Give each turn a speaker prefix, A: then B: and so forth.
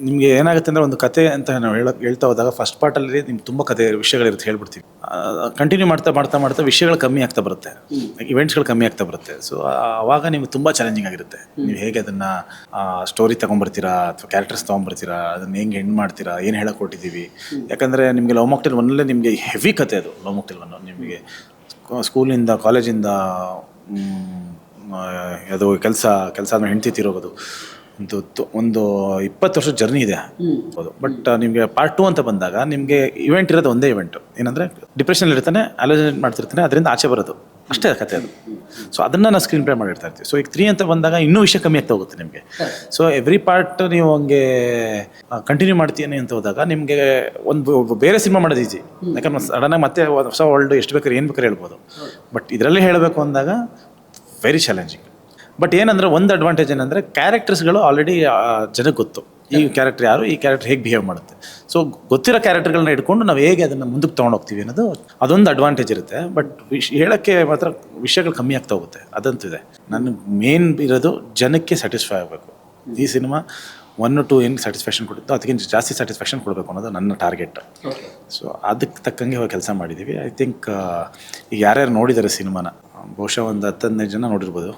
A: ನಿಮಗೆ ಏನಾಗುತ್ತೆ ಅಂದರೆ ಒಂದು ಕತೆ ಅಂತ ನಾವು ಹೇಳ್ತಾ ಹೋದಾಗ ಫಸ್ಟ್ ಪಾರ್ಟಲ್ಲಿ ನಿಮ್ಗೆ ತುಂಬ ಕತೆ ವಿಷಯಗಳಿರುತ್ತೆ ಹೇಳ್ಬಿಡ್ತೀವಿ. ಕಂಟಿನ್ಯೂ ಮಾಡ್ತಾ ಮಾಡ್ತಾ ಮಾಡ್ತಾ ವಿಷಯಗಳು ಕಮ್ಮಿ ಆಗ್ತಾ ಬರುತ್ತೆ, ಇವೆಂಟ್ಸ್ಗಳು ಕಮ್ಮಿ ಆಗ್ತಾ ಬರುತ್ತೆ. ಸೊ ಆವಾಗ ನಿಮ್ಗೆ ತುಂಬ ಚಾಲೆಂಜಿಂಗ್ ಆಗಿರುತ್ತೆ. ನೀವು ಹೇಗೆ ಅದನ್ನು ಸ್ಟೋರಿ ತೊಗೊಂಬರ್ತೀರಾ ಅಥವಾ ಕ್ಯಾರೆಕ್ಟರ್ಸ್ ತೊಗೊಂಬರ್ತೀರಾ, ಅದನ್ನು ಹೆಂಗೆ ಎಂಡ್ ಮಾಡ್ತೀರಾ, ಏನು ಹೇಳಕ್ಕೆ ಕೊಟ್ಟಿದ್ದೀವಿ. ಯಾಕಂದರೆ ನಿಮಗೆ ಲವ್ ಮಾಕ್ಟೇಲ್ ಒನ್ನಲ್ಲೇ ನಿಮಗೆ ಹೆವಿ ಕತೆ ಅದು. ಲವ್ ಮಾಕ್ಟೇಲ್ ಒನ್ ನಿಮಗೆ ಸ್ಕೂಲಿಂದ ಕಾಲೇಜಿಂದ ಅದು ಕೆಲಸ ಆದಮೇಲೆ ಹೆಂಡತಿ ತೀರೋಗೋದು, ಒಂದು 20 ವರ್ಷದ ಜರ್ನಿ ಇದೆ ಹೌದು. ಬಟ್ ನಿಮಗೆ ಪಾರ್ಟ್ 2 ಅಂತ ಬಂದಾಗ ನಿಮಗೆ ಇವೆಂಟ್ ಇರೋದು ಒಂದೇ ಇವೆಂಟು. ಏನಂದರೆ ಡಿಪ್ರೆಷನ್ ಇರ್ತಾನೆ, ಅಲೋಜನೇಟ್ ಮಾಡ್ತಿರ್ತಾನೆ, ಅದರಿಂದ ಆಚೆ ಬರೋದು ಅಷ್ಟೇ ಕತೆ ಅದು. ಸೊ ಅದನ್ನು ನಾವು ಸ್ಕ್ರೀನ್ ಪ್ಲೇ ಮಾಡಿರ್ತಾ ಇರ್ತೀವಿ. ಸೊ ಈಗ 3 ಅಂತ ಬಂದಾಗ ಇನ್ನೂ ವಿಷಯ ಕಮ್ಮಿ ಆಗ್ತಾ ಹೋಗುತ್ತೆ ನಿಮಗೆ. ಸೊ ಎವ್ರಿ ಪಾರ್ಟ್ ನೀವು ಹಂಗೆ ಕಂಟಿನ್ಯೂ ಮಾಡ್ತೀನಿ ಅಂತ ಹೋದಾಗ ನಿಮಗೆ ಒಂದು ಬೇರೆ ಸಿನಿಮಾ ಮಾಡೋದು ಈಸಿ. ಯಾಕಂದ್ರೆ ಸಡನ್ನಾಗಿ ಮತ್ತೆ ಹೊಸ ವರ್ಲ್ಡ್ ಎಷ್ಟು ಬೇಕಾದ್ರೆ ಏನು ಬೇಕಾದ್ರೆ ಹೇಳ್ಬೋದು. ಬಟ್ ಇದರಲ್ಲಿ ಹೇಳಬೇಕು ಅಂದಾಗ ವೆರಿ ಚಾಲೆಂಜಿಂಗ್. ಬಟ್ ಏನಂದರೆ ಒಂದು ಅಡ್ವಾಂಟೇಜ್ ಏನಂದರೆ ಕ್ಯಾರೆಕ್ಟರ್ಸ್ಗಳು ಆಲ್ರೆಡಿ ಜನಕ್ಕೆ ಗೊತ್ತು. ಈ ಕ್ಯಾರೆಕ್ಟರ್ ಯಾರು, ಈ ಕ್ಯಾರೆಕ್ಟರ್ ಹೇಗೆ ಬಿಹೇವ್ ಮಾಡುತ್ತೆ. ಸೊ ಗೊತ್ತಿರೋ ಕ್ಯಾರೆಕ್ಟರ್ಗಳನ್ನ ಇಟ್ಕೊಂಡು ನಾವು ಹೇಗೆ ಅದನ್ನು ಮುಂದಕ್ಕೆ ತೊಗೊಂಡು ಹೋಗ್ತೀವಿ ಅನ್ನೋದು ಅದೊಂದು ಅಡ್ವಾಂಟೇಜ್ ಇರುತ್ತೆ. ಬಟ್ ಹೇಳೋಕ್ಕೆ ಮಾತ್ರ ವಿಷಯಗಳು ಕಮ್ಮಿ ಆಗ್ತಾ ಹೋಗುತ್ತೆ, ಅದಂತೂ ಇದೆ. ನನಗೆ ಮೇನ್ ಇರೋದು ಜನಕ್ಕೆ ಸ್ಯಾಟಿಸ್ಫೈ ಆಗಬೇಕು. ಈ ಸಿನಿಮಾ 1 or 2 ಏನು ಸ್ಯಾಟಿಸ್ಫ್ಯಾಕ್ಷನ್ ಕೊಡುತ್ತೋ ಅದಕ್ಕಿಂತ ಜಾಸ್ತಿ ಸ್ಯಾಟಿಸ್ಫ್ಯಾಕ್ಷನ್ ಕೊಡಬೇಕು ಅನ್ನೋದು ನನ್ನ ಟಾರ್ಗೆಟ್. ಸೊ ಅದಕ್ಕೆ ತಕ್ಕಂಗೆ ಹೋಗಿ ಕೆಲಸ ಮಾಡಿದ್ದೀವಿ. ಐ ಥಿಂಕ್ ಈಗ ಯಾರ್ಯಾರು ನೋಡಿದ್ದಾರೆ ಸಿನಿಮಾನ ಬಹುಶಃ ಒಂದು 10-15 ಜನ ನೋಡಿರ್ಬೋದು.